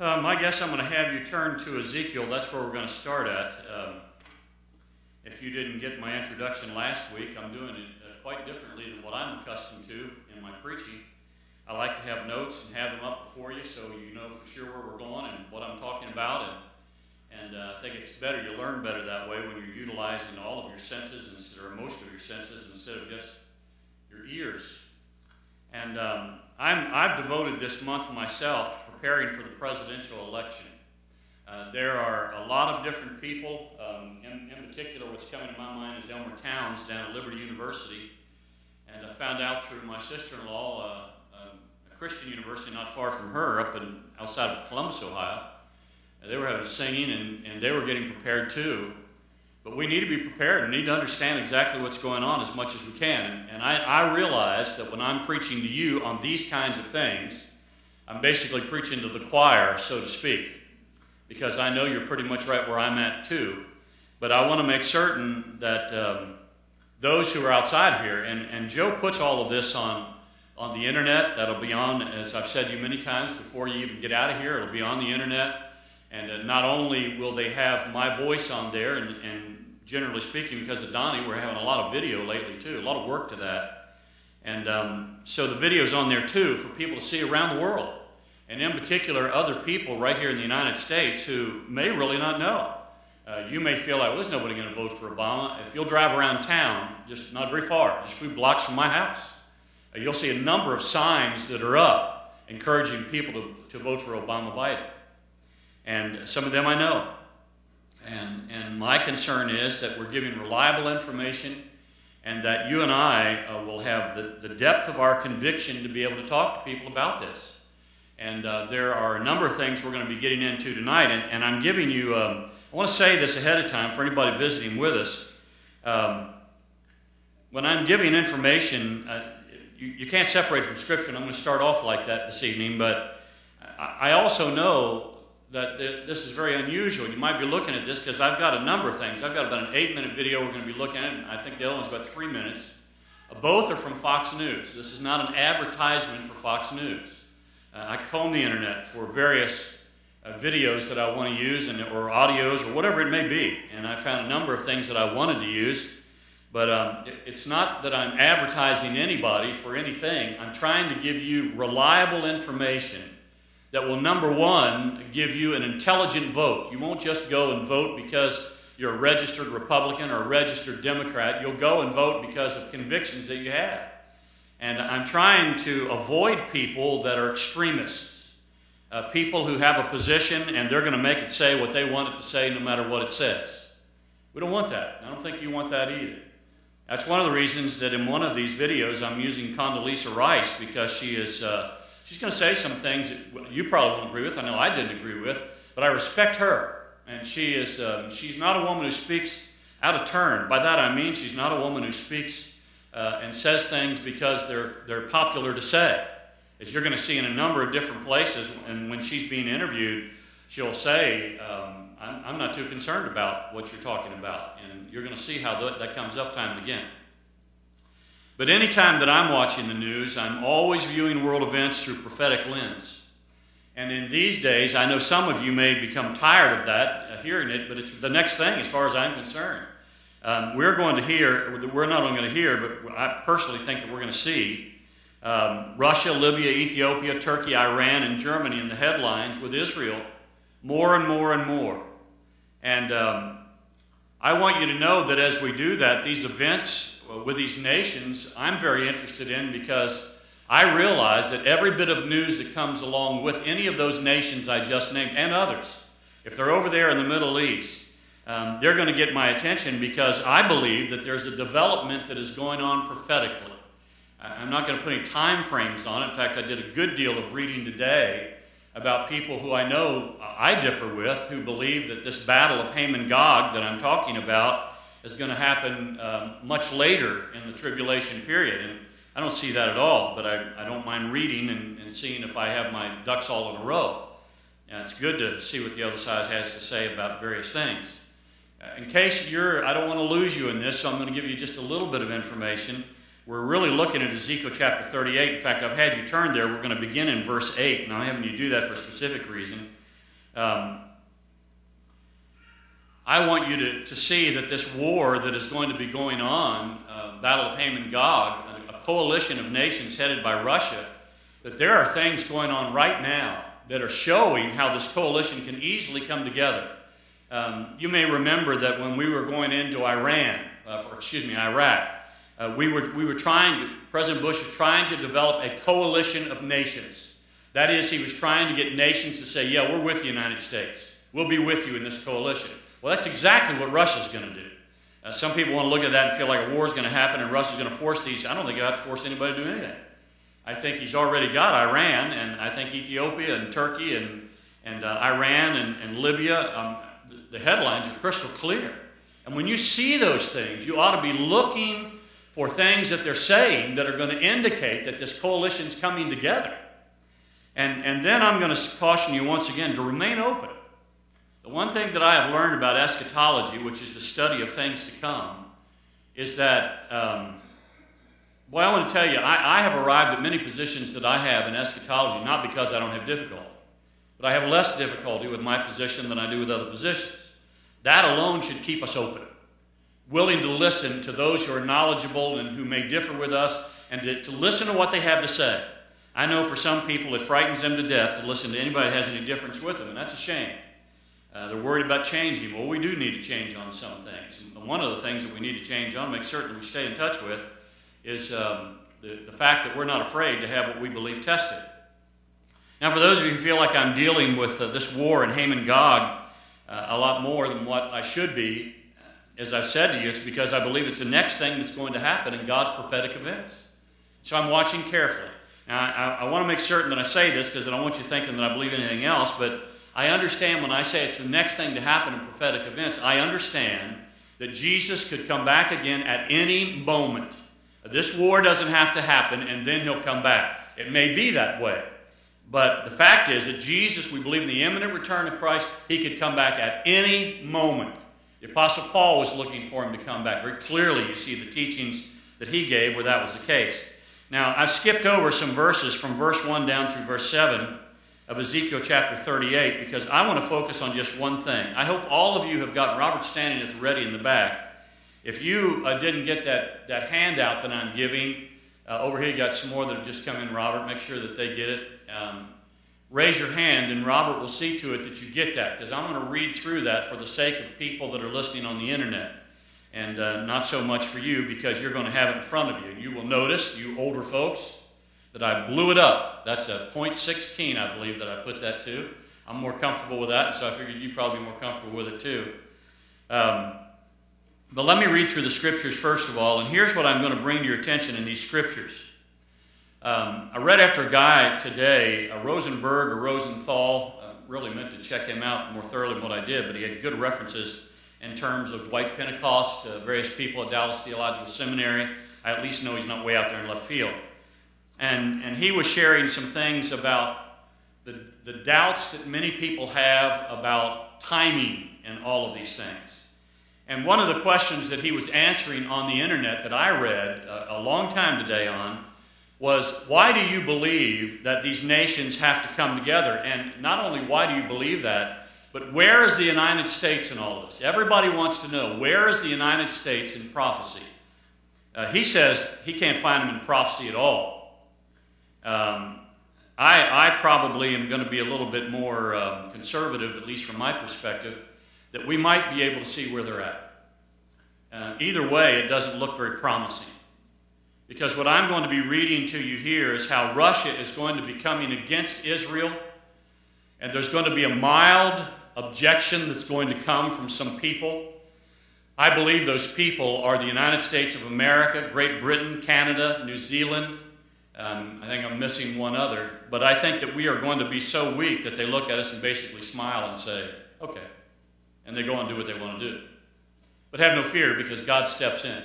I guess I'm going to have you turn to Ezekiel. That's where we're going to start at. If you didn't get my introduction last week, I'm doing it quite differently than what I'm accustomed to in my preaching. I like to have notes and have them up before you so you know for sure where we're going and what I'm talking about. And I think it's better, you learn better that way when you're utilizing all of your senses, or most of your senses, instead of just your ears. And I've devoted this month myself to preparing for the presidential election. There are a lot of different people. In particular, what's coming to my mind is Elmer Towns down at Liberty University. And I found out through my sister-in-law, a Christian university not far from her, outside of Columbus, Ohio. They were having singing, and they were getting prepared too. But we need to be prepared and need to understand exactly what's going on as much as we can. And I realize that when I'm preaching to you on these kinds of things, I'm basically preaching to the choir, so to speak, because I know you're pretty much right where I'm at too. But I want to make certain that those who are outside here, and Joe puts all of this on the internet. That'll be on, as I've said to you many times, before you even get out of here, it'll be on the internet. And not only will they have my voice on there, and generally speaking, because of Donnie, we're having a lot of video lately too, a lot of work to that. And so the video's on there too for people to see around the world. And in particular, other people right here in the United States who may really not know. You may feel like, well, there's nobody going to vote for Obama. If you'll drive around town, just not very far, just a few blocks from my house, you'll see a number of signs that are up encouraging people to vote for Obama-Biden. And some of them I know. And my concern is that we're giving reliable information and that you and I will have the depth of our conviction to be able to talk to people about this. And there are a number of things we're going to be getting into tonight. And I'm giving you, I want to say this ahead of time for anybody visiting with us. When I'm giving information, you can't separate from Scripture, and I'm going to start off like that this evening. But I also know that this is very unusual. You might be looking at this because I've got a number of things. I've got about an 8-minute video we're going to be looking at, and I think the other one's about 3 minutes. Both are from Fox News. This is not an advertisement for Fox News. I comb the internet for various videos that I want to use, or audios, or whatever it may be, and I found a number of things that I wanted to use, but it's not that I'm advertising anybody for anything. I'm trying to give you reliable information that will, number one, give you an intelligent vote. You won't just go and vote because you're a registered Republican or a registered Democrat. You'll go and vote because of convictions that you have. And I'm trying to avoid people that are extremists, people who have a position and they're going to make it say what they want it to say no matter what it says. We don't want that. I don't think you want that either. That's one of the reasons that in one of these videos I'm using Condoleezza Rice, because she's going to say some things that you probably won't agree with. I know I didn't agree with, but I respect her. And she's not a woman who speaks out of turn. By that I mean she's not a woman who speaks and says things because they're popular to say. As you're going to see in a number of different places, and when she's being interviewed, she'll say, I'm not too concerned about what you're talking about. And you're going to see how that comes up time and again. But any time that I'm watching the news, I'm always viewing world events through prophetic lens. And in these days, I know some of you may become tired of that, hearing it, but it's the next thing as far as I'm concerned. We're not only going to hear, but I personally think that we're going to see Russia, Libya, Ethiopia, Turkey, Iran, and Germany in the headlines with Israel more and more and more. And I want you to know that as we do that, these events with these nations, I'm very interested in, because I realize that every bit of news that comes along with any of those nations I just named, and others, if they're over there in the Middle East, they're going to get my attention, because I believe that there's a development that is going on prophetically. I'm not going to put any time frames on it. In fact, I did a good deal of reading today about people who I know I differ with, who believe that this battle of Haman Gog that I'm talking about is going to happen much later in the tribulation period. And I don't see that at all, but I don't mind reading and seeing if I have my ducks all in a row. And it's good to see what the other side has to say about various things. In case I don't want to lose you in this, so I'm going to give you just a little bit of information. We're really looking at Ezekiel chapter 38. In fact, I've had you turn there. We're going to begin in verse 8, and I'm having you do that for a specific reason. I want you to see that this war that is going to be going on, Battle of Ham and Gog, a coalition of nations headed by Russia, that there are things going on right now that are showing how this coalition can easily come together. You may remember that when we were going into Iraq, President Bush was trying to develop a coalition of nations. That is, he was trying to get nations to say, yeah, we're with the United States. We'll be with you in this coalition. Well, that's exactly what Russia's going to do. Some people want to look at that and feel like a war is going to happen and Russia's going to force these. I don't think he'll have to force anybody to do anything. I think he's already got Iran, and I think Ethiopia and Turkey and Iran and Libya. The headlines are crystal clear. And when you see those things, you ought to be looking for things that they're saying that are going to indicate that this coalition's coming together. And then I'm going to caution you once again to remain open. The one thing that I have learned about eschatology, which is the study of things to come, is that, I want to tell you, I have arrived at many positions that I have in eschatology, not because I don't have difficulty, but I have less difficulty with my position than I do with other positions. That alone should keep us open, willing to listen to those who are knowledgeable and who may differ with us, and to listen to what they have to say. I know for some people it frightens them to death to listen to anybody that has any difference with them, and that's a shame. They're worried about changing. Well, we do need to change on some things. And one of the things that we need to change on, make certain we stay in touch with, is the fact that we're not afraid to have what we believe tested. Now, for those of you who feel like I'm dealing with this war in Ham and Gog a lot more than what I should be, as I've said to you, it's because I believe it's the next thing that's going to happen in God's prophetic events. So I'm watching carefully. Now, I want to make certain that I say this because I don't want you thinking that I believe anything else, but I understand when I say it's the next thing to happen in prophetic events, I understand that Jesus could come back again at any moment. This war doesn't have to happen, and then he'll come back. It may be that way. But the fact is that Jesus, we believe in the imminent return of Christ, he could come back at any moment. The Apostle Paul was looking for him to come back. Very clearly you see the teachings that he gave where that was the case. Now, I've skipped over some verses from verse 1 down through verse 7 of Ezekiel chapter 38 because I want to focus on just one thing. I hope all of you have got Robert standing at the ready in the back. If you didn't get that handout that I'm giving, over here you got some more that have just come in, Robert. Make sure that they get it. Raise your hand and Robert will see to it that you get that because I'm going to read through that for the sake of people that are listening on the internet and not so much for you because you're going to have it in front of you. You will notice, you older folks, that I blew it up. That's a .16, I believe, that I put that to. I'm more comfortable with that, so I figured you'd probably be more comfortable with it too. But let me read through the scriptures first of all, and here's what I'm going to bring to your attention in these scriptures. I read after a guy today, a Rosenthal, really meant to check him out more thoroughly than what I did, but he had good references in terms of Dwight Pentecost, various people at Dallas Theological Seminary. I at least know he's not way out there in left field. And he was sharing some things about the doubts that many people have about timing and all of these things. And one of the questions that he was answering on the internet that I read a long time today on was, why do you believe that these nations have to come together? And not only why do you believe that, but where is the United States in all of this? Everybody wants to know, where is the United States in prophecy? He says he can't find them in prophecy at all. I probably am going to be a little bit more conservative, at least from my perspective, that we might be able to see where they're at. Either way, it doesn't look very promising. Because what I'm going to be reading to you here is how Russia is going to be coming against Israel, and there's going to be a mild objection that's going to come from some people. I believe those people are the United States of America, Great Britain, Canada, New Zealand. I think I'm missing one other. But I think that we are going to be so weak that they look at us and basically smile and say, okay. And they go and do what they want to do. But have no fear because God steps in.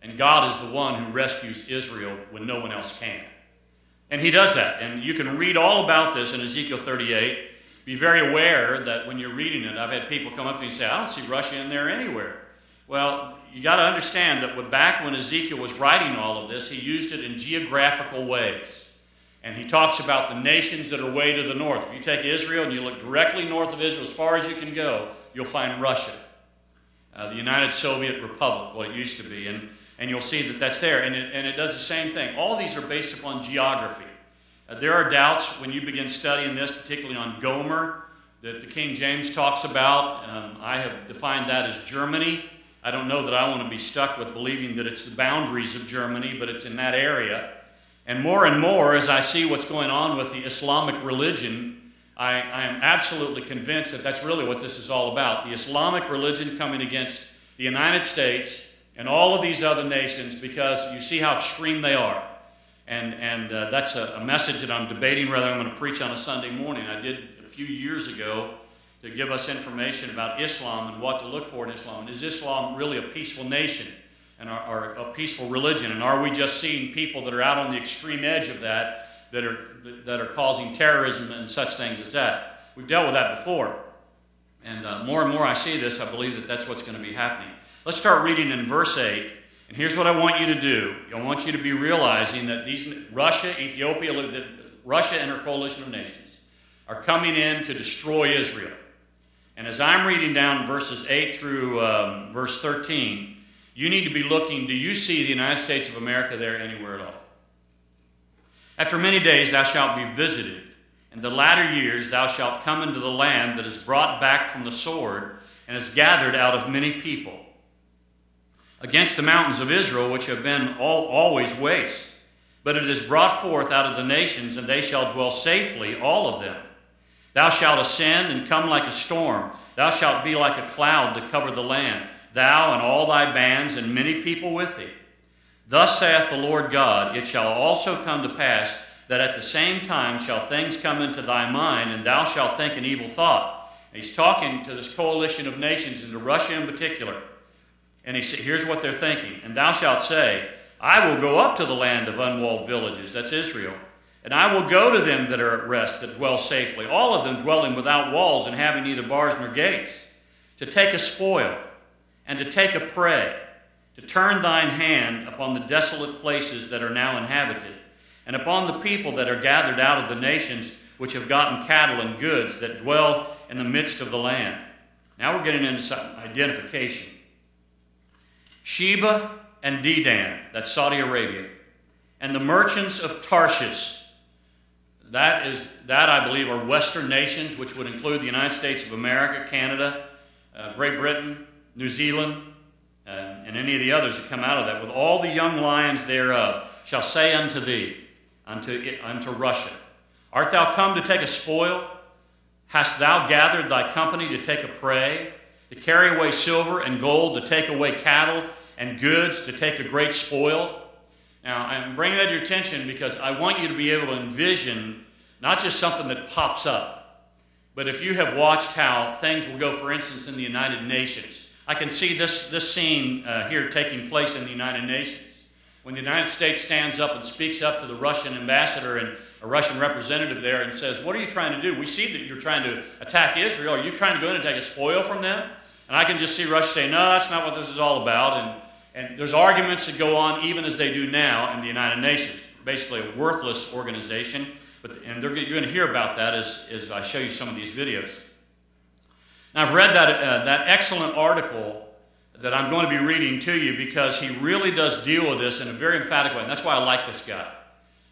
And God is the one who rescues Israel when no one else can. And he does that. And you can read all about this in Ezekiel 38. Be very aware that when you're reading it, I've had people come up to me and say, I don't see Russia in there anywhere. Well, you got to understand that back when Ezekiel was writing all of this, he used it in geographical ways. And he talks about the nations that are way to the north. If you take Israel and you look directly north of Israel, as far as you can go, you'll find Russia, the United Soviet Republic, what it used to be. And you'll see that that's there. And it does the same thing. All these are based upon geography. There are doubts when you begin studying this, particularly on Gomer, that the King James talks about. I have defined that as Germany. I don't know that I want to be stuck with believing that it's the boundaries of Germany, but it's in that area. And more, as I see what's going on with the Islamic religion, I am absolutely convinced that that's really what this is all about. The Islamic religion coming against the United States and all of these other nations, because you see how extreme they are. And that's a message that I'm debating whether I'm going to preach on a Sunday morning. I did a few years ago to give us information about Islam and what to look for in Islam. And is Islam really a peaceful nation and or a peaceful religion? And are we just seeing people that are out on the extreme edge of that are causing terrorism and such things as that? We've dealt with that before. And more I see this, I believe that that's what's going to be happening. Let's start reading in verse 8. And here's what I want you to do. I want you to be realizing that Russia, Ethiopia, Russia and her coalition of nations are coming in to destroy Israel. And as I'm reading down verses 8 through verse 13, you need to be looking, do you see the United States of America there anywhere at all? After many days thou shalt be visited. In the latter years thou shalt come into the land that is brought back from the sword and is gathered out of many people, against the mountains of Israel, which have been always waste. But it is brought forth out of the nations, and they shall dwell safely, all of them. Thou shalt ascend and come like a storm. Thou shalt be like a cloud to cover the land, thou and all thy bands, and many people with thee. Thus saith the Lord God, it shall also come to pass that at the same time shall things come into thy mind, and thou shalt think an evil thought. And he's talking to this coalition of nations, and to Russia in particular. And here's what they're thinking. And thou shalt say, I will go up to the land of unwalled villages, that's Israel, and I will go to them that are at rest, that dwell safely, all of them dwelling without walls and having neither bars nor gates, to take a spoil and to take a prey, to turn thine hand upon the desolate places that are now inhabited, and upon the people that are gathered out of the nations which have gotten cattle and goods that dwell in the midst of the land. Now we're getting into some identification. Sheba and Dedan, that's Saudi Arabia, and the merchants of Tarshish, that I believe are Western nations, which would include the United States of America, Canada, Great Britain, New Zealand, and any of the others that come out of that, with all the young lions thereof, shall say unto thee, unto Russia, art thou come to take a spoil? Hast thou gathered thy company to take a prey, to carry away silver and gold, to take away cattle and goods, to take a great spoil? Now, I'm bringing that to your attention because I want you to be able to envision not just something that pops up, but if you have watched how things will go, for instance, in the United Nations. I can see this scene here taking place in the United Nations. When the United States stands up and speaks up to the Russian ambassador and a Russian representative there and says, what are you trying to do? We see that you're trying to attack Israel. Are you trying to go in and take a spoil from them? And I can just see Russia say, no, that's not what this is all about. And there's arguments that go on even as they do now in the United Nations. Basically a worthless organization. And you're going to hear about that as I show you some of these videos. Now, I've read that excellent article that I'm going to be reading to you because he really does deal with this in a very emphatic way. And that's why I like this guy.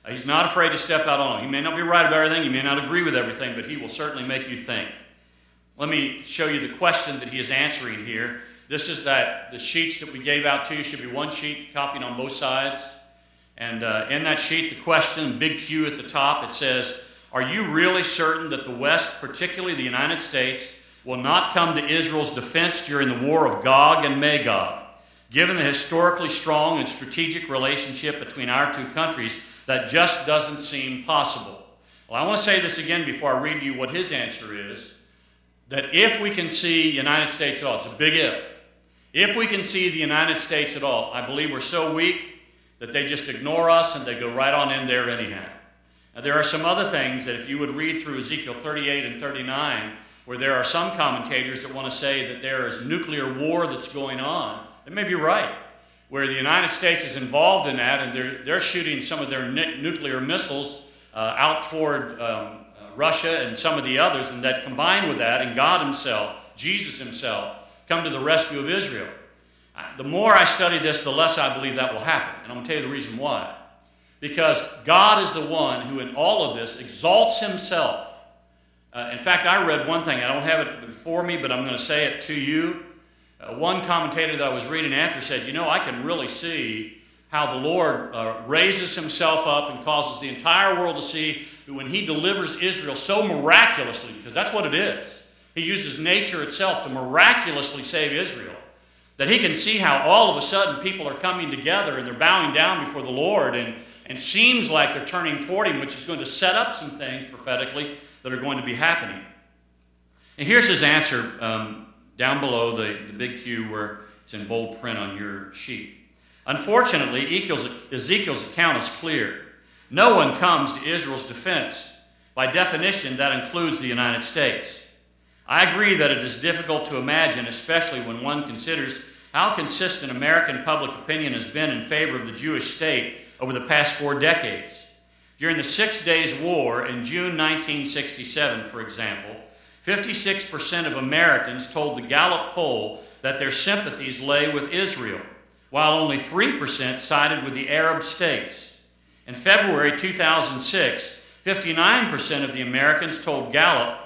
He's not afraid to step out on it. He may not be right about everything. He may not agree with everything, but he will certainly make you think. Let me show you the question that he is answering here. This is the sheets that we gave out to you. Should be one sheet copied on both sides. And in that sheet, the question, big Q at the top, it says, are you really certain that the West, particularly the United States, will not come to Israel's defense during the war of Gog and Magog? Given the historically strong and strategic relationship between our two countries, that just doesn't seem possible. Well, I want to say this again before I read to you what his answer is, that if we can see United States at all, it's a big if we can see the United States at all, I believe we're so weak that they just ignore us and they go right on in there anyhow. Now, there are some other things that if you would read through Ezekiel 38 and 39, where there are some commentators that want to say that there is nuclear war that's going on, they may be right, where the United States is involved in that and they're shooting some of their nuclear missiles out toward Russia and some of the others, and that combined with that, and God himself, Jesus himself, come to the rescue of Israel. The more I study this, the less I believe that will happen. And I'm going to tell you the reason why. Because God is the one who in all of this exalts himself. In fact, I read one thing. I don't have it before me, but I'm going to say it to you. One commentator that I was reading after said, I can really see how the Lord raises himself up and causes the entire world to see when he delivers Israel so miraculously, because that's what it is. He uses nature itself to miraculously save Israel, that he can see how all of a sudden people are coming together and they're bowing down before the Lord and seems like they're turning toward him, which is going to set up some things prophetically that are going to be happening. And here's his answer down below the big Q where it's in bold print on your sheet. Unfortunately, Ezekiel's account is clear. No one comes to Israel's defense. By definition, that includes the United States. I agree that it is difficult to imagine, especially when one considers how consistent American public opinion has been in favor of the Jewish state over the past 4 decades. During the 6 Days War in June 1967, for example, 56% of Americans told the Gallup poll that their sympathies lay with Israel, while only 3% sided with the Arab states. In February 2006, 59% of the Americans told Gallup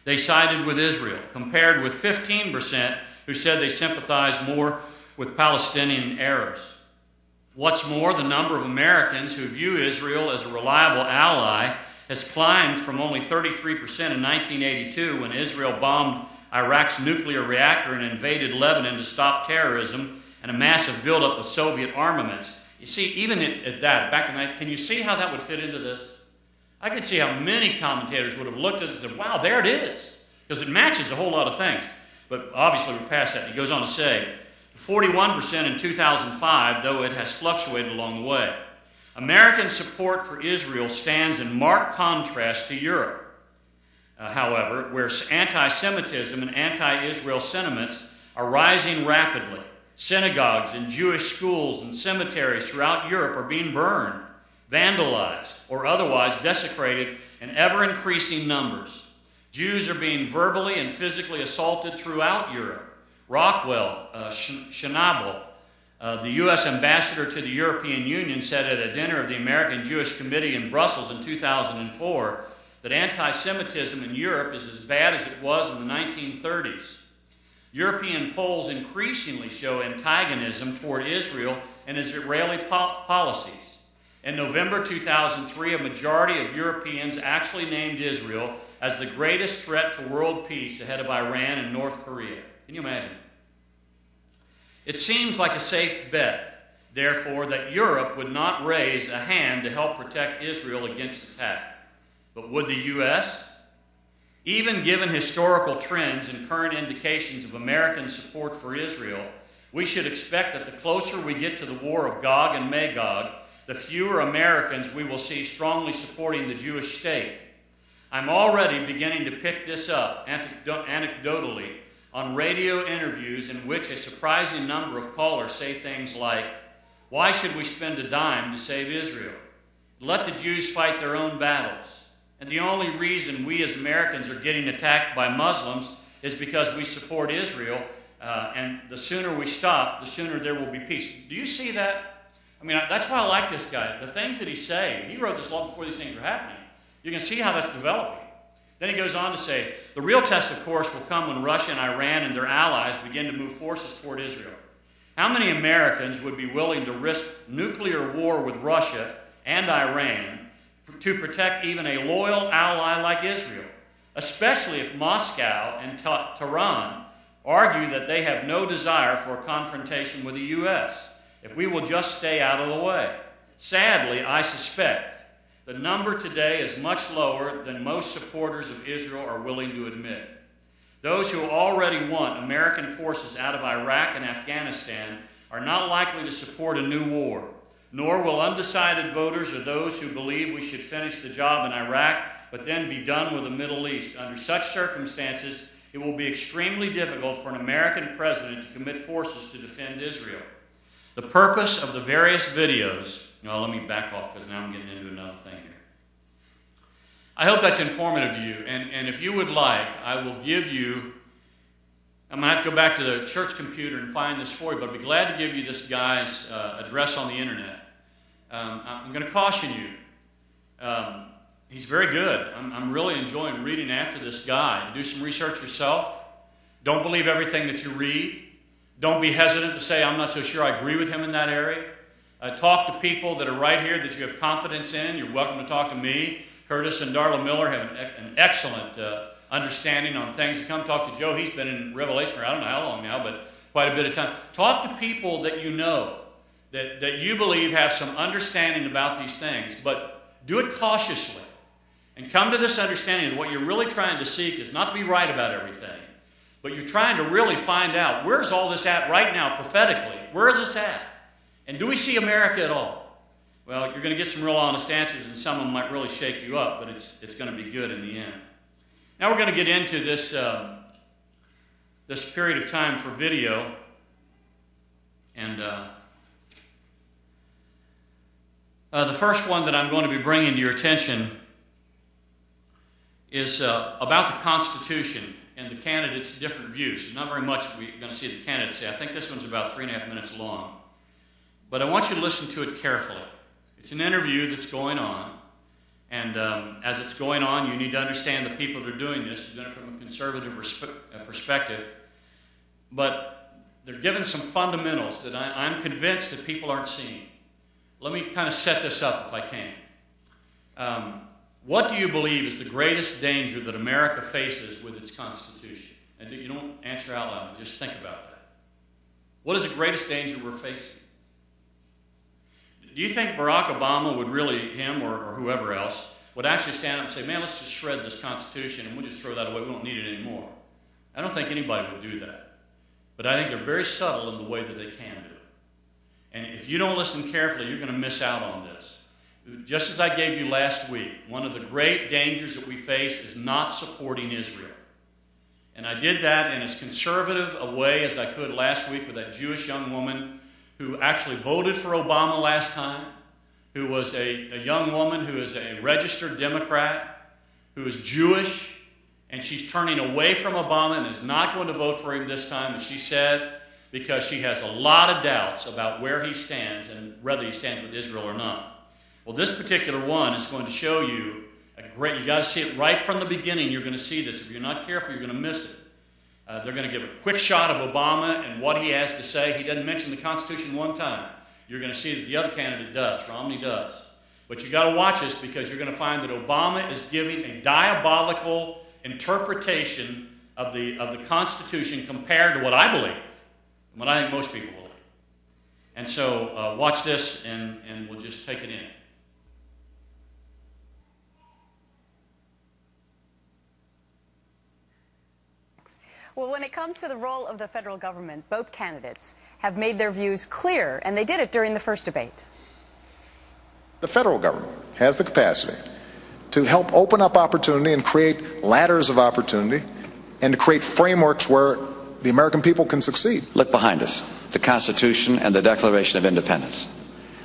they sided with Israel, compared with 15% who said they sympathized more with Palestinian Arabs. What's more, the number of Americans who view Israel as a reliable ally has climbed from only 33% in 1982 when Israel bombed Iraq's nuclear reactor and invaded Lebanon to stop terrorism and a massive buildup of Soviet armaments. You see, even at that, back in that, can you see how that would fit into this? I could see how many commentators would have looked at this and said, wow, there it is, because it matches a whole lot of things. But obviously we're past that. He goes on to say, 41% in 2005, though it has fluctuated along the way. American support for Israel stands in marked contrast to Europe, however, where anti-Semitism and anti-Israel sentiments are rising rapidly. Synagogues and Jewish schools and cemeteries throughout Europe are being burned, vandalized, or otherwise desecrated in ever-increasing numbers. Jews are being verbally and physically assaulted throughout Europe. Rockwell, Schnabel, the U.S. ambassador to the European Union, said at a dinner of the American Jewish Committee in Brussels in 2004 that anti-Semitism in Europe is as bad as it was in the 1930s. European polls increasingly show antagonism toward Israel and its Israeli policies. In November 2003, a majority of Europeans actually named Israel as the greatest threat to world peace ahead of Iran and North Korea. Can you imagine? It seems like a safe bet, therefore, that Europe would not raise a hand to help protect Israel against attack. But would the U.S.? Even given historical trends and current indications of American support for Israel, we should expect that the closer we get to the war of Gog and Magog, the fewer Americans we will see strongly supporting the Jewish state. I'm already beginning to pick this up anecdotally on radio interviews in which a surprising number of callers say things like, "Why should we spend a dime to save Israel? Let the Jews fight their own battles. And the only reason we as Americans are getting attacked by Muslims is because we support Israel, and the sooner we stop, the sooner there will be peace." Do you see that? I mean, that's why I like this guy. The things that he's saying, he wrote this long before these things were happening. You can see how that's developing. Then he goes on to say, the real test, of course, will come when Russia and Iran and their allies begin to move forces toward Israel. How many Americans would be willing to risk nuclear war with Russia and Iran to protect even a loyal ally like Israel, especially if Moscow and Tehran argue that they have no desire for a confrontation with the U.S., if we will just stay out of the way? Sadly, I suspect the number today is much lower than most supporters of Israel are willing to admit. Those who already want American forces out of Iraq and Afghanistan are not likely to support a new war, nor will undecided voters or those who believe we should finish the job in Iraq but then be done with the Middle East. Under such circumstances, it will be extremely difficult for an American president to commit forces to defend Israel. The purpose of the various videos, let me back off because now I'm getting into another thing here. I hope that's informative to you. And if you would like, I will give you, I'm going to have to go back to the church computer and find this for you, but I'd be glad to give you this guy's address on the internet. I'm going to caution you. He's very good. I'm really enjoying reading after this guy. Do some research yourself. Don't believe everything that you read. Don't be hesitant to say, I'm not so sure I agree with him in that area. Talk to people that are right here that you have confidence in. You're welcome to talk to me. Curtis and Darla Miller have an excellent understanding on things. Come talk to Joe. He's been in Revelation for I don't know how long now, but quite a bit of time. Talk to people that you know, that you believe have some understanding about these things, but do it cautiously. And come to this understanding that what you're really trying to seek is not to be right about everything, but you're trying to really find out, where's all this at right now prophetically? Where is this at? And do we see America at all? Well, you're going to get some real honest answers, and some of them might really shake you up, but it's going to be good in the end. Now we're going to get into this, this period of time for video. And the first one that I'm going to be bringing to your attention is about the Constitution and the candidates' different views. There's not very much we're going to see the candidates say. I think this one's about 3.5 minutes long. But I want you to listen to it carefully. It's an interview that's going on. And as it's going on, you need to understand the people that are doing this. They're doing it from a conservative perspective. But they're given some fundamentals that I'm convinced that people aren't seeing. Let me kind of set this up if I can. What do you believe is the greatest danger that America faces with its Constitution? And you don't answer out loud, just think about that. What is the greatest danger we're facing? Do you think Barack Obama would really, him or whoever else, would actually stand up and say, man, let's just shred this Constitution and we'll just throw that away, we don't need it anymore? I don't think anybody would do that. But I think they're very subtle in the way that they can do it. And if you don't listen carefully, you're going to miss out on this. Just as I gave you last week, one of the great dangers that we face is not supporting Israel. And I did that in as conservative a way as I could last week with that Jewish young woman who actually voted for Obama last time, who was a young woman who is a registered Democrat, who is Jewish, and she's turning away from Obama and is not going to vote for him this time, as she said, because she has a lot of doubts about where he stands and whether he stands with Israel or not. Well, this particular one is going to show you you got to see it right from the beginning. You're going to see this. If you're not careful, you're going to miss it. They're going to give a quick shot of Obama and what he has to say. He doesn't mention the Constitution one time. You're going to see that the other candidate does. Romney does. But you got to watch this because you're going to find that Obama is giving a diabolical interpretation of the Constitution compared to what I believe and what I think most people believe. And so watch this and we'll just take it in. Well, when it comes to the role of the federal government, both candidates have made their views clear, and they did it during the first debate. The federal government has the capacity to help open up opportunity and create ladders of opportunity and to create frameworks where the American people can succeed. Look behind us, the Constitution and the Declaration of Independence.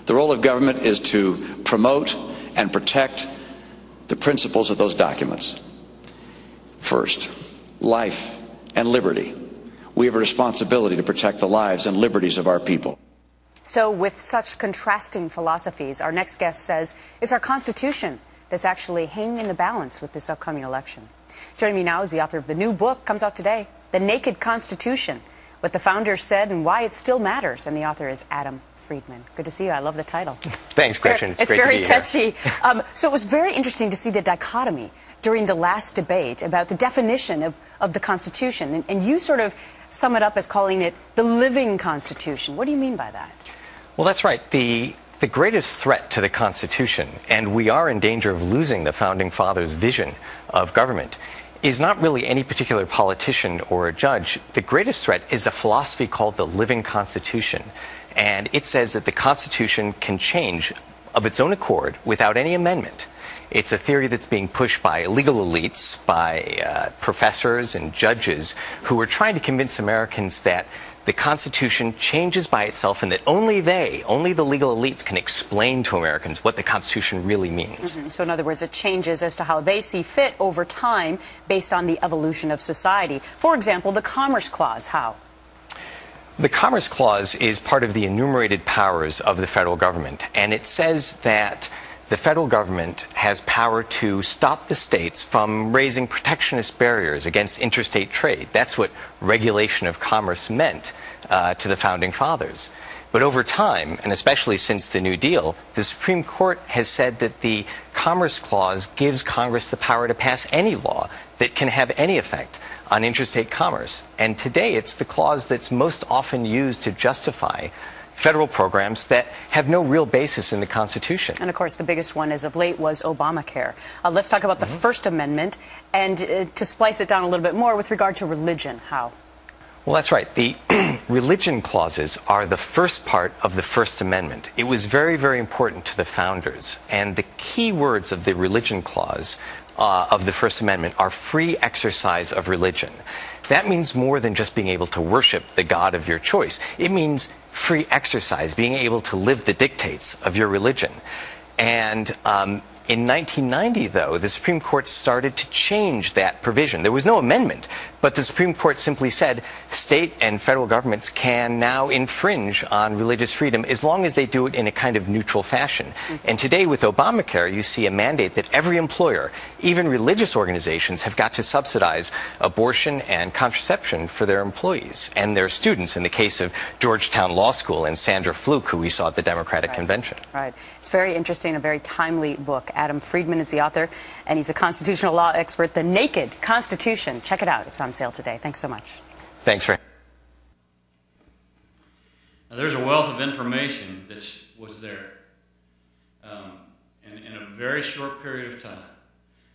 The role of government is to promote and protect the principles of those documents. First, life and liberty. We have a responsibility to protect the lives and liberties of our people. So with such contrasting philosophies, our next guest says it's our Constitution that's actually hanging in the balance with this upcoming election. Joining me now is the author of the new book, comes out today, The Naked Constitution, What the Founders Said and Why It Still Matters. And the author is Adam Friedman. Good to see you. I love the title. Thanks, Gretchen. It's great very to be catchy. Here. So it was very interesting to see the dichotomy during the last debate about the definition of the Constitution. And you sort of sum it up as calling it the living Constitution. What do you mean by that? Well, that's right. The greatest threat to the Constitution, and we are in danger of losing the Founding Fathers' vision of government, is not really any particular politician or judge. The greatest threat is a philosophy called the living Constitution. And it says that the Constitution can change of its own accord without any amendment. It's a theory that's being pushed by legal elites, by professors and judges who are trying to convince Americans that the Constitution changes by itself and that only the legal elites can explain to Americans what the Constitution really means. So in other words, it changes as to how they see fit over time based on the evolution of society. For example, the Commerce Clause, how? The Commerce Clause is part of the enumerated powers of the federal government, and it says that the federal government has power to stop the states from raising protectionist barriers against interstate trade. That's what regulation of commerce meant to the Founding Fathers. But over time, and especially since the New Deal, the Supreme Court has said that the Commerce Clause gives Congress the power to pass any law that can have any effect on interstate commerce. And today it's the clause that's most often used to justify federal programs that have no real basis in the Constitution. And of course, the biggest one as of late was Obamacare. Let's talk about the First Amendment and to splice it down a little bit more with regard to religion. How? Well, that's right. The religion clauses are the first part of the First Amendment. It was very, very important to the founders. And the key words of the religion clause of the First Amendment are free exercise of religion. That means more than just being able to worship the God of your choice. It means free exercise, being able to live the dictates of your religion. And in 1990, though, the Supreme Court started to change that provision. There was no amendment, but the Supreme Court simply said state and federal governments can now infringe on religious freedom as long as they do it in a kind of neutral fashion. And today with Obamacare, you see a mandate that every employer, even religious organizations, have got to subsidize abortion and contraception for their employees and their students, in the case of Georgetown Law School and Sandra Fluke, who we saw at the Democratic Convention. Right. It's very interesting, a very timely book. Adam Friedman is the author, and he's a constitutional law expert. The Naked Constitution. Check it out. It's on sale today. Thanks so much. Thanks for. Now, there's a wealth of information that was there in a very short period of time.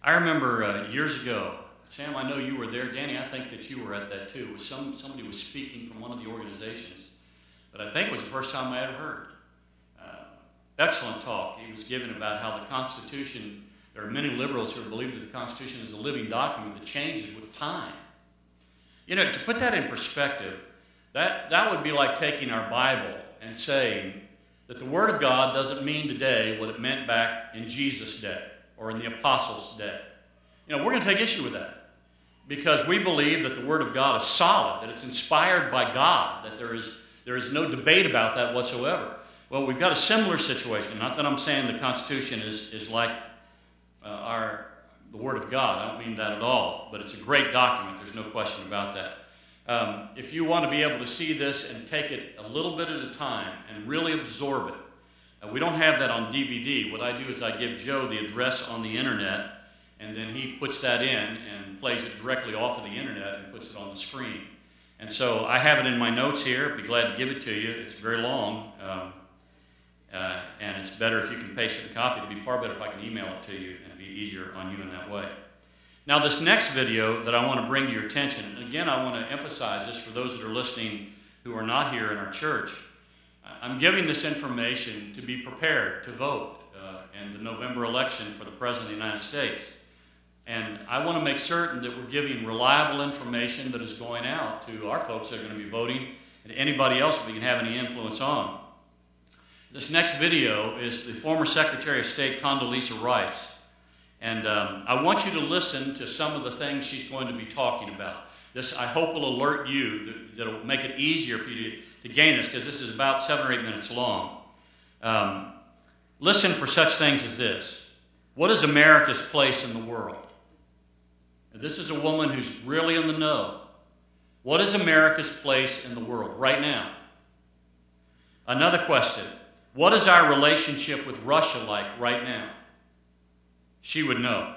I remember years ago, Sam, I know you were there. Danny, I think that you were at that too. Somebody was speaking from one of the organizations, but I think it was the first time I ever heard. Excellent talk he was giving about how the Constitution, there are many liberals who believe that the Constitution is a living document that changes with time. You know, to put that in perspective, that would be like taking our Bible and saying that the Word of God doesn't mean today what it meant back in Jesus' day or in the Apostles' day. You know, we're going to take issue with that because we believe that the Word of God is solid, that it's inspired by God, that there is no debate about that whatsoever. Well, we've got a similar situation. Not that I'm saying the Constitution is like the Word of God. I don't mean that at all. But it's a great document. There's no question about that. If you want to be able to see this and take it a little bit at a time and really absorb it, we don't have that on DVD. What I do is I give Joe the address on the Internet, and then he puts that in and plays it directly off of the Internet and puts it on the screen. And so I have it in my notes here. I'd be glad to give it to you. It's very long. And it's better if you can paste it in a copy. It'd be far better if I can email it to you, and it'd be easier on you in that way. Now, this next video that I want to bring to your attention, and again, I want to emphasize this for those that are listening who are not here in our church. I'm giving this information to be prepared to vote in the November election for the President of the United States. And I want to make certain that we're giving reliable information that is going out to our folks that are going to be voting and anybody else we can have any influence on. This next video is the former Secretary of State, Condoleezza Rice. And I want you to listen to some of the things she's going to be talking about. This, I hope, will alert you, that will make it easier for you to gain this, because this is about 7 or 8 minutes long. Listen for such things as this. What is America's place in the world? This is a woman who's really in the know. What is America's place in the world right now? Another question. What is our relationship with Russia like right now? She would know.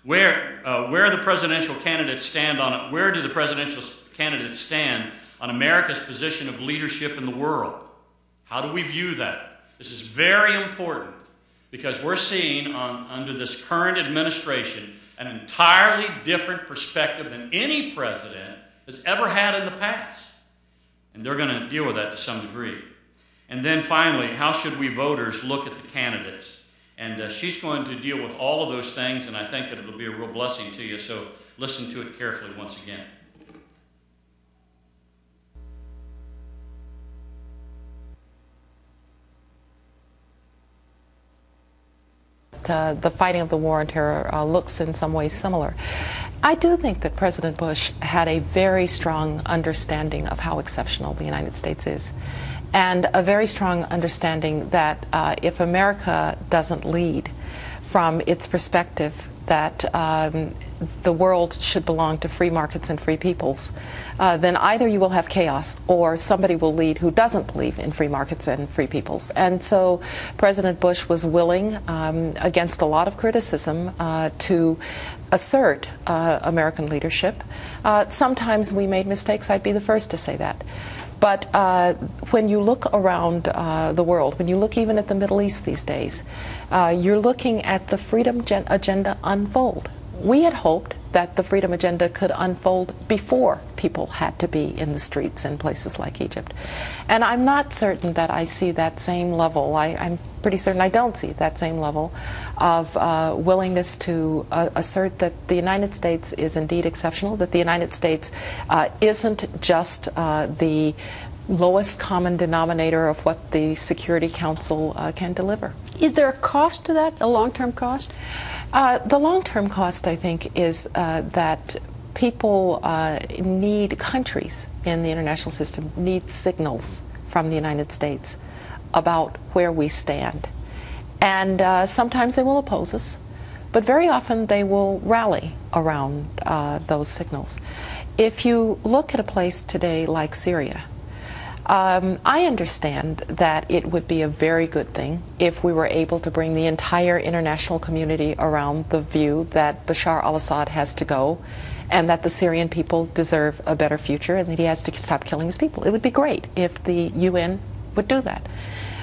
Where the presidential candidates stand on it? Where do the presidential candidates stand on America's position of leadership in the world? How do we view that? This is very important because we're seeing under this current administration an entirely different perspective than any president has ever had in the past. And they're going to deal with that to some degree. And then finally, how should we voters look at the candidates? And she's going to deal with all of those things, and I think that it'll be a real blessing to you. So listen to it carefully once again. the fighting of the war on terror looks in some ways similar. I do think that President Bush had a very strong understanding of how exceptional the United States is, and a very strong understanding that if America doesn't lead from its perspective that the world should belong to free markets and free peoples, then either you will have chaos or somebody will lead who doesn't believe in free markets and free peoples. And so President Bush was willing, against a lot of criticism, to assert American leadership. Sometimes we made mistakes, I'd be the first to say that. But when you look around the world, when you look even at the Middle East these days, you're looking at the freedom agenda unfold. We had hoped that the freedom agenda could unfold before people had to be in the streets in places like Egypt. And I'm not certain that I see that same level. I'm pretty certain I don't see that same level of willingness to assert that the United States is indeed exceptional, that the United States isn't just the lowest common denominator of what the Security Council can deliver. Is there a cost to that, a long-term cost? The long-term cost, I think, is that people need, countries in the international system need signals from the United States about where we stand. And sometimes they will oppose us, but very often they will rally around those signals. If you look at a place today like Syria, I understand that it would be a very good thing if we were able to bring the entire international community around the view that Bashar al-Assad has to go and that the Syrian people deserve a better future and that he has to stop killing his people. It would be great if the UN would do that.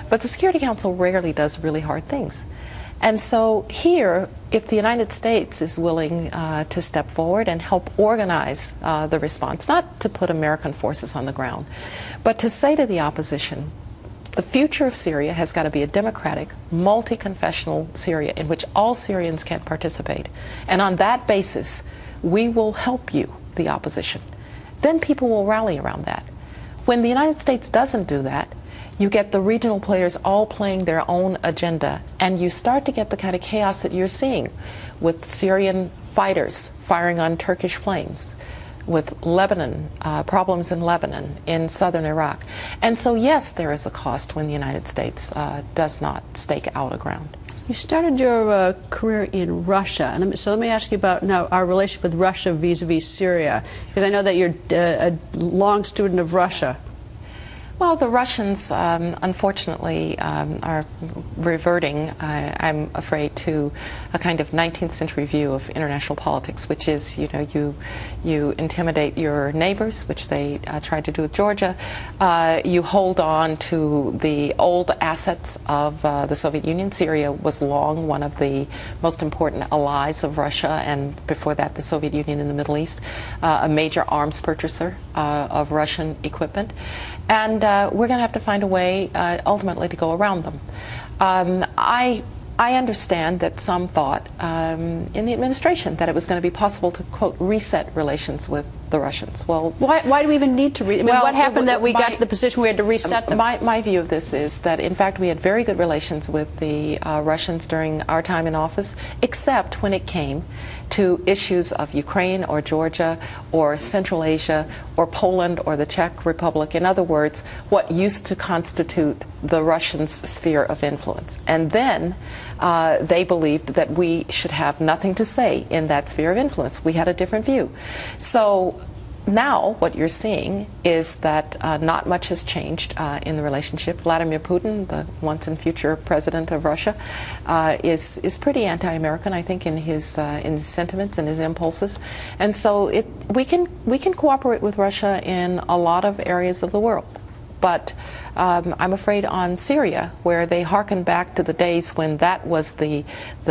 But the Security Council rarely does really hard things. And so here, if the United States is willing to step forward and help organize the response, not to put American forces on the ground, but to say to the opposition, the future of Syria has got to be a democratic, multi-confessional Syria in which all Syrians can participate. And on that basis, we will help you, the opposition. Then people will rally around that. When the United States doesn't do that, you get the regional players all playing their own agenda, and you start to get the kind of chaos that you're seeing with Syrian fighters firing on Turkish planes, with Lebanon, problems in Lebanon, in southern Iraq. And so, yes, there is a cost when the United States does not stake out a ground. You started your career in Russia, and so let me ask you about now our relationship with Russia vis-a-vis Syria, because I know that you're a long student of Russia. Well, the Russians, unfortunately, are reverting, I'm afraid, to a kind of 19th century view of international politics, which is, you intimidate your neighbors, which they tried to do with Georgia. You hold on to the old assets of the Soviet Union. Syria was long one of the most important allies of Russia, and before that, the Soviet Union in the Middle East, a major arms purchaser of Russian equipment. And we're going to have to find a way, ultimately, to go around them. I understand that some thought in the administration that it was going to be possible to, quote, reset relations with the Russians. Well, why do we even need to what happened that we got to the position where we had to reset them? My view of this is that, in fact, we had very good relations with the Russians during our time in office, except when it came to issues of Ukraine or Georgia or Central Asia or Poland or the Czech Republic. In other words, what used to constitute the Russians' sphere of influence. And then they believed that we should have nothing to say in that sphere of influence. We had a different view. So now what you're seeing is that not much has changed in the relationship. Vladimir Putin, the once and future president of Russia, is pretty anti-American, I think, in his sentiments and his impulses. And so we can cooperate with Russia in a lot of areas of the world. But I'm afraid on Syria, where they hearken back to the days when that was the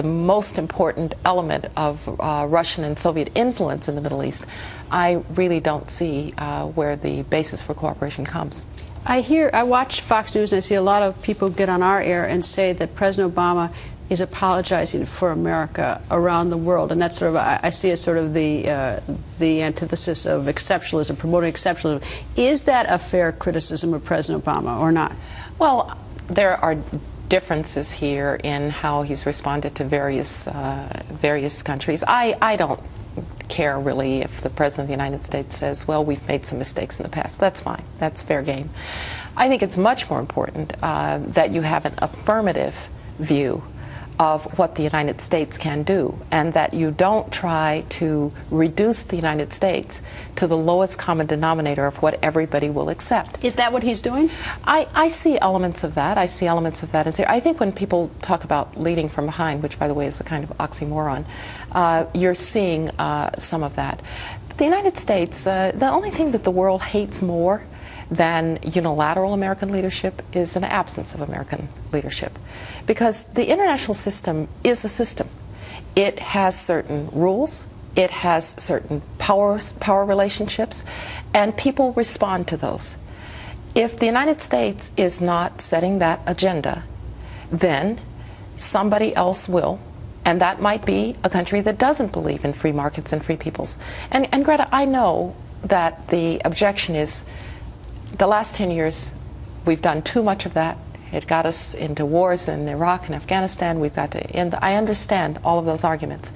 most important element of Russian and Soviet influence in the Middle East, I really don't see where the basis for cooperation comes. I watch Fox News and I see a lot of people get on our air and say that President Obama is apologizing for America around the world, and that's sort of, I see as sort of the antithesis of exceptionalism, promoting exceptionalism. Is that a fair criticism of President Obama or not? Well, there are differences here in how he's responded to various countries. I don't care really if the President of the United States says, well, we've made some mistakes in the past. That's fine. That's fair game. I think it's much more important that you have an affirmative view of what the United States can do, and that you don't try to reduce the United States to the lowest common denominator of what everybody will accept. Is that what he's doing? I see elements of that. I see elements of that. I think when people talk about leading from behind, which, by the way, is a kind of oxymoron, you're seeing some of that. The United States, the only thing that the world hates more than unilateral American leadership is an absence of American leadership. Because the international system is a system. It has certain rules, it has certain power relationships, and people respond to those. If the United States is not setting that agenda, then somebody else will, and that might be a country that doesn't believe in free markets and free peoples. And Greta, I know that the objection is, the last 10 years, we've done too much of that. It got us into wars in Iraq and Afghanistan. We've got to end. I understand all of those arguments.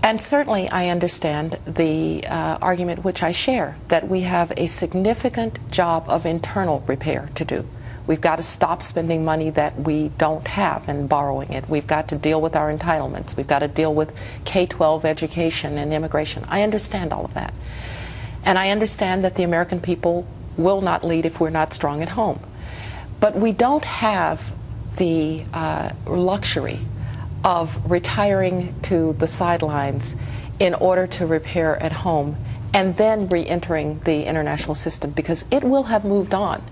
And certainly I understand the argument which I share, that we have a significant job of internal repair to do. We've got to stop spending money that we don't have and borrowing it. We've got to deal with our entitlements. We've got to deal with K-12 education and immigration. I understand all of that. And I understand that the American people will not lead if we're not strong at home. But we don't have the luxury of retiring to the sidelines in order to repair at home and then re-entering the international system, because it will have moved on.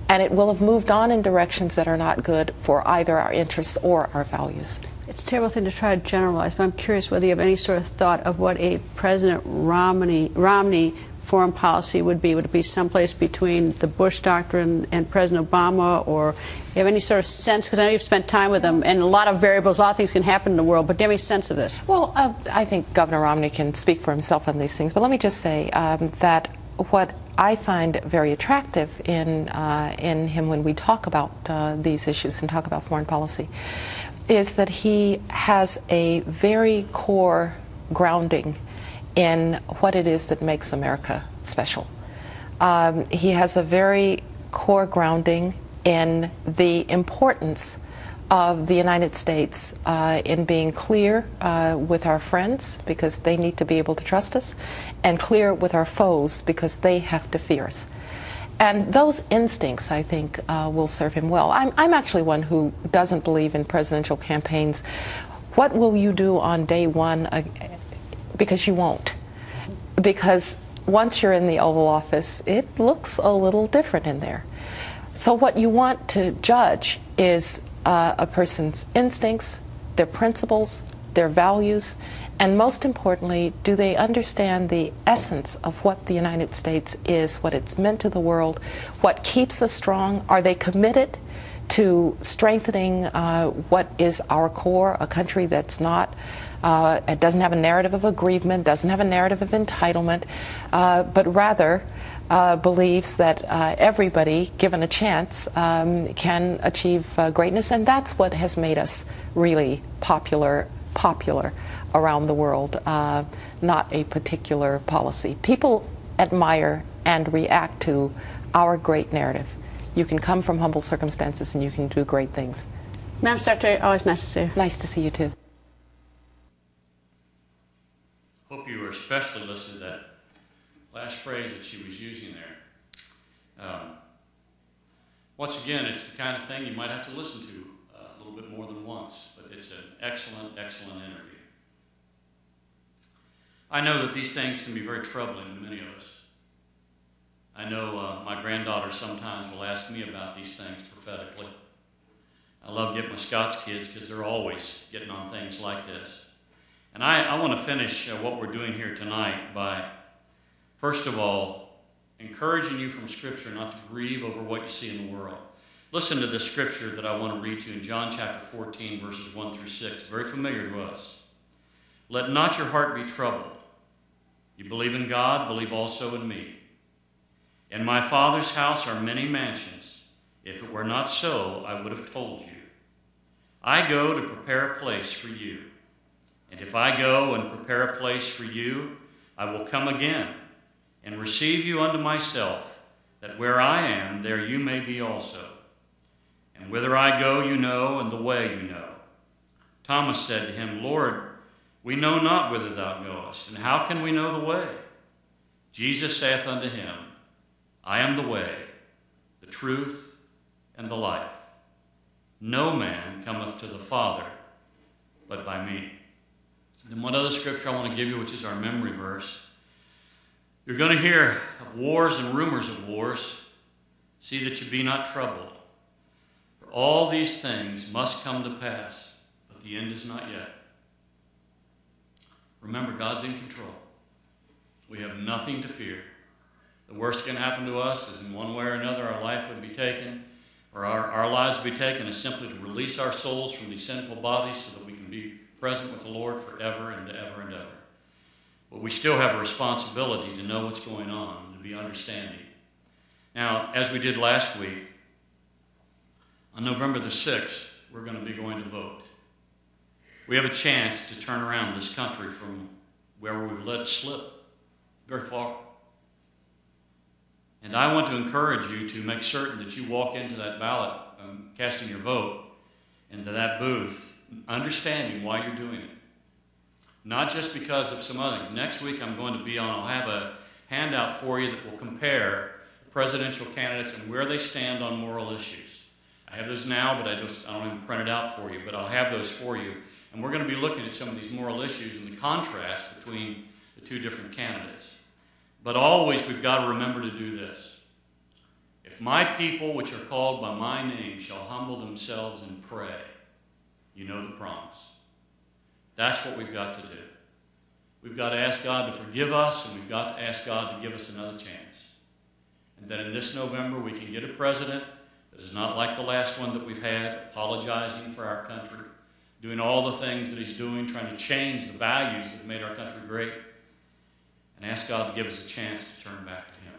And it will have moved on in directions that are not good for either our interests or our values. It's a terrible thing to try to generalize, but I'm curious whether you have any sort of thought of what a President Romney foreign policy would be. Would it be someplace between the Bush doctrine and President Obama, or you have any sort of sense, because I know you've spent time with him, and a lot of variables, a lot of things can happen in the world, but do you have any sense of this? Well, I think Governor Romney can speak for himself on these things, but let me just say that what I find very attractive in him when we talk about these issues and talk about foreign policy is that he has a very core grounding in what it is that makes America special. He has a very core grounding in the importance of the United States in being clear with our friends, because they need to be able to trust us, and clear with our foes, because they have to fear us. And those instincts, I think, will serve him well. I'm actually one who doesn't believe in presidential campaigns. What will you do on day one? Because you won't. Because once you're in the Oval Office, it looks a little different in there. So what you want to judge is a person's instincts, their principles, their values, and most importantly, do they understand the essence of what the United States is, what it's meant to the world, what keeps us strong? Are they committed to strengthening what is our core, a country that's not, it doesn't have a narrative of aggrievement, doesn't have a narrative of entitlement, but rather believes that everybody, given a chance, can achieve greatness, and that's what has made us really popular around the world, not a particular policy. People admire and react to our great narrative. You can come from humble circumstances and you can do great things. Madam Secretary, always nice to see you. Nice to see you too. Hope you were especially listening to that last phrase that she was using there. Once again, it's the kind of thing you might have to listen to a little bit more than once, but it's an excellent, excellent interview. I know that these things can be very troubling to many of us. I know my granddaughter sometimes will ask me about these things prophetically. I love getting with Scott's kids because they're always getting on things like this. And I want to finish what we're doing here tonight by, first of all, encouraging you from Scripture not to grieve over what you see in the world. Listen to this scripture that I want to read to you in John chapter 14, verses 1 through 6. Very familiar to us. Let not your heart be troubled. You believe in God, believe also in me. In my Father's house are many mansions. If it were not so, I would have told you. I go to prepare a place for you. And if I go and prepare a place for you, I will come again and receive you unto myself, that where I am, there you may be also. And whither I go you know, and the way you know. Thomas said to him, Lord, we know not whither thou goest, and how can we know the way? Jesus saith unto him, I am the way, the truth, and the life. No man cometh to the Father but by me. Then one other scripture I want to give you, which is our memory verse. You're going to hear of wars and rumors of wars. See that you be not troubled. For all these things must come to pass, but the end is not yet. Remember, God's in control. We have nothing to fear. The worst that can happen to us is in one way or another our life would be taken, or our lives would be taken, is simply to release our souls from these sinful bodies so that we can be present with the Lord forever and ever and ever. But we still have a responsibility to know what's going on and to be understanding. Now, as we did last week, on November the 6th, we're going to be going to vote. We have a chance to turn around this country from where we've let it slip very far. And I want to encourage you to make certain that you walk into that ballot, casting your vote, into that booth, understanding why you're doing it. Not just because of some other things. Next week I'll have a handout for you that will compare presidential candidates and where they stand on moral issues. I have those now, but I don't even print it out for you, but I'll have those for you. And we're going to be looking at some of these moral issues and the contrast between the two different candidates. But always we've got to remember to do this. If my people, which are called by my name, shall humble themselves and pray, you know the promise. That's what we've got to do. We've got to ask God to forgive us, and we've got to ask God to give us another chance. And that in this November we can get a president that is not like the last one that we've had, apologizing for our country, doing all the things that he's doing, trying to change the values that have made our country great, and ask God to give us a chance to turn back to him.